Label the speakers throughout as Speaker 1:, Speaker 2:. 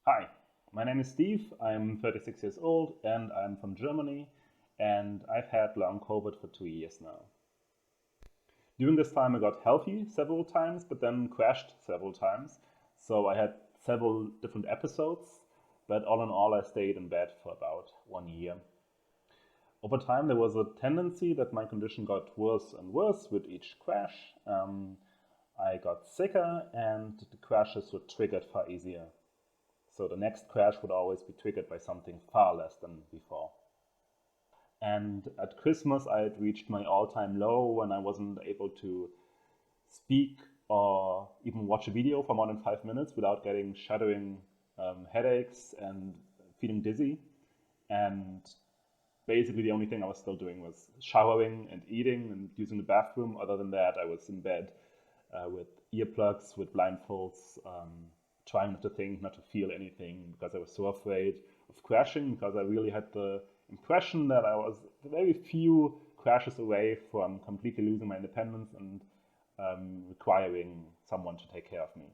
Speaker 1: Hi, my name is Steve. I'm 36 years old and I'm from Germany, and I've had long COVID for 2 years now. During this time, I got healthy several times, but then crashed several times. So I had several different episodes, but all in all, I stayed in bed for about 1 year. Over time, there was a tendency that my condition got worse and worse with each crash. I got sicker, and the crashes were triggered far easier. So the next crash would always be triggered by something far less than before. And at Christmas, I had reached my all-time low when I wasn't able to speak or even watch a video for more than 5 minutes without getting shuddering headaches and feeling dizzy. And basically, the only thing I was still doing was showering and eating and using the bathroom. Other than that, I was in bed with earplugs, with blindfolds, trying not to think, not to feel anything, because I was so afraid of crashing, because I really had the impression that I was very few crashes away from completely losing my independence and requiring someone to take care of me.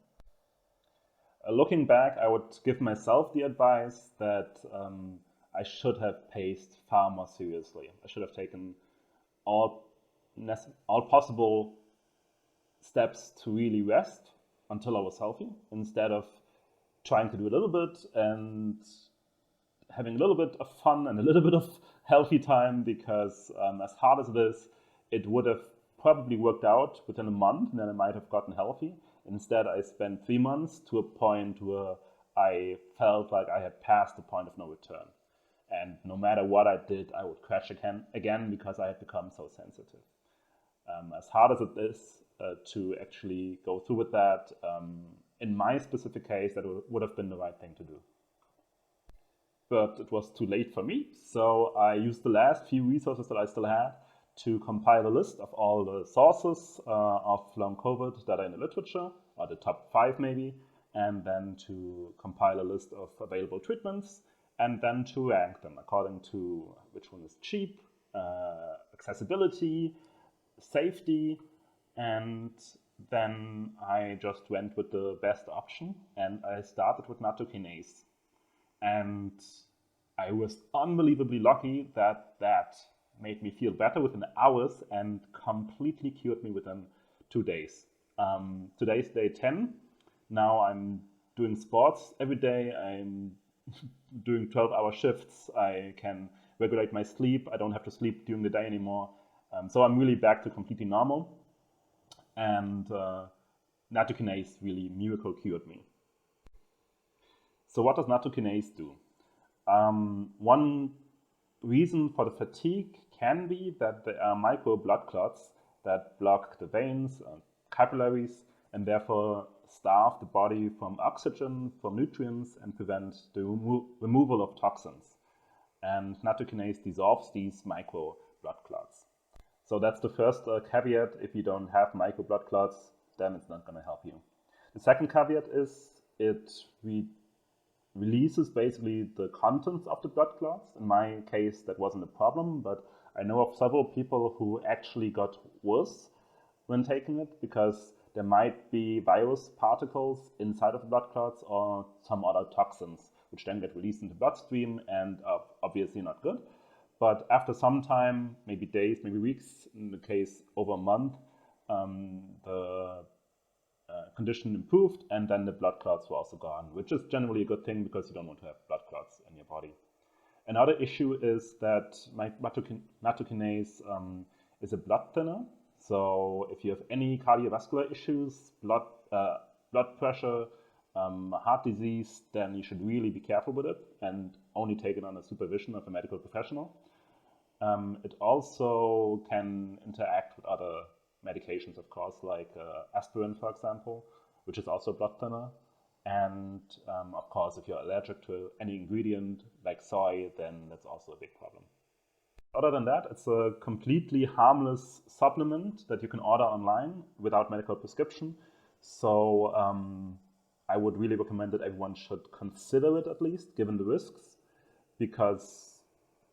Speaker 1: Looking back, I would give myself the advice that I should have paced far more seriously. I should have taken all, all possible steps to really rest until I was healthy, instead of trying to do a little bit and having a little bit of fun and a little bit of healthy time, because as hard as it is, it would have probably worked out within a month and then I might have gotten healthy. Instead, I spent 3 months to a point where I felt like I had passed the point of no return. And no matter what I did, I would crash again because I had become so sensitive. As hard as it is to actually go through with that, in my specific case, that would have been the right thing to do. But it was too late for me, so I used the last few resources that I still had to compile a list of all the sources of long COVID that are in the literature, or the top 5 maybe, and then to compile a list of available treatments, and then to rank them according to which one is cheap, accessibility, safety, and then I just went with the best option, and I started with Nattokinase. And I was unbelievably lucky that that made me feel better within hours and completely cured me within 2 days. Today's day 10. Now I'm doing sports every day. I'm doing 12-hour shifts. I can regulate my sleep. I don't have to sleep during the day anymore. So I'm really back to completely normal. And Nattokinase really miracle cured me. So what does Nattokinase do? One reason for the fatigue can be that there are micro blood clots that block the veins, capillaries, and therefore starve the body from oxygen, from nutrients, and prevent the removal of toxins. And Nattokinase dissolves these micro blood clots. So that's the first caveat. If you don't have micro blood clots, then it's not going to help you. The second caveat is it releases basically the contents of the blood clots. In my case, that wasn't a problem, but I know of several people who actually got worse when taking it, because there might be virus particles inside of the blood clots or some other toxins, which then get released into the bloodstream and are obviously not good. But after some time, maybe days, maybe weeks, in the case over a month, the condition improved, and then the blood clots were also gone, which is generally a good thing because you don't want to have blood clots in your body. Another issue is that Nattokinase is a blood thinner. So if you have any cardiovascular issues, blood pressure, heart disease, then you should really be careful with it and only take it under supervision of a medical professional. It also can interact with other medications, of course, like aspirin, for example, which is also a blood thinner. And of course, if you're allergic to any ingredient like soy, then that's also a big problem. Other than that, it's a completely harmless supplement that you can order online without medical prescription. So I would really recommend that everyone should consider it, at least, given the risks, because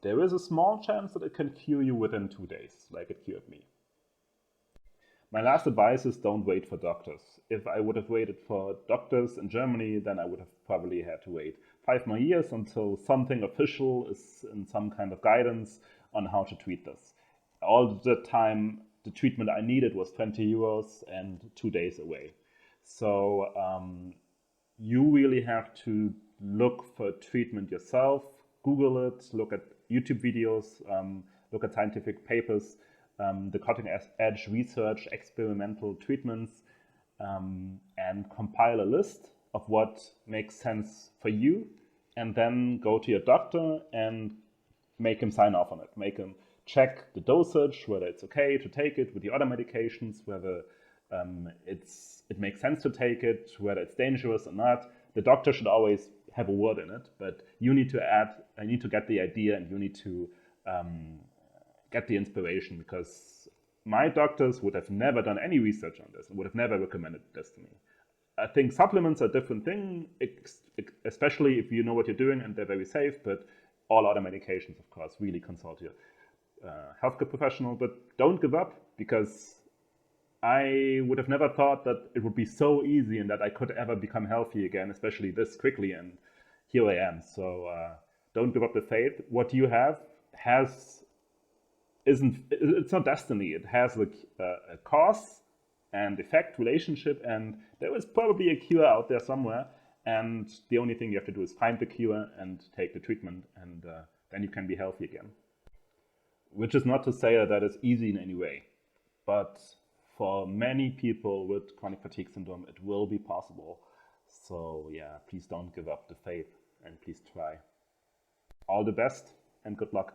Speaker 1: there is a small chance that it can cure you within 2 days, like it cured me. My last advice is don't wait for doctors. If I would have waited for doctors in Germany, then I would have probably had to wait 5 more years until something official is in some kind of guidance on how to treat this. All the time, the treatment I needed was 20 euros and 2 days away. So you really have to look for treatment yourself, Google it, look at YouTube videos, look at scientific papers, the cutting edge research, experimental treatments, and compile a list of what makes sense for you, and then go to your doctor and make him sign off on it. Make him check the dosage, whether it's okay to take it with the other medications, whether it makes sense to take it, whether it's dangerous or not. The doctor should always have a word in it, but you need to I need to get the idea, and you need to get the inspiration, because my doctors would have never done any research on this and would have never recommended this to me. I think supplements are a different thing, especially if you know what you're doing and they're very safe, but all other medications, of course, really consult your healthcare professional. But don't give up, because I would have never thought that it would be so easy and that I could ever become healthy again, especially this quickly, and here I am. So don't give up the faith. What you have it's not destiny. It has a cause and effect relationship, and there is probably a cure out there somewhere, and the only thing you have to do is find the cure and take the treatment, and then you can be healthy again. Which is not to say that it's easy in any way, but for many people with chronic fatigue syndrome, it will be possible. So yeah, please don't give up the faith, and please try. All the best and good luck.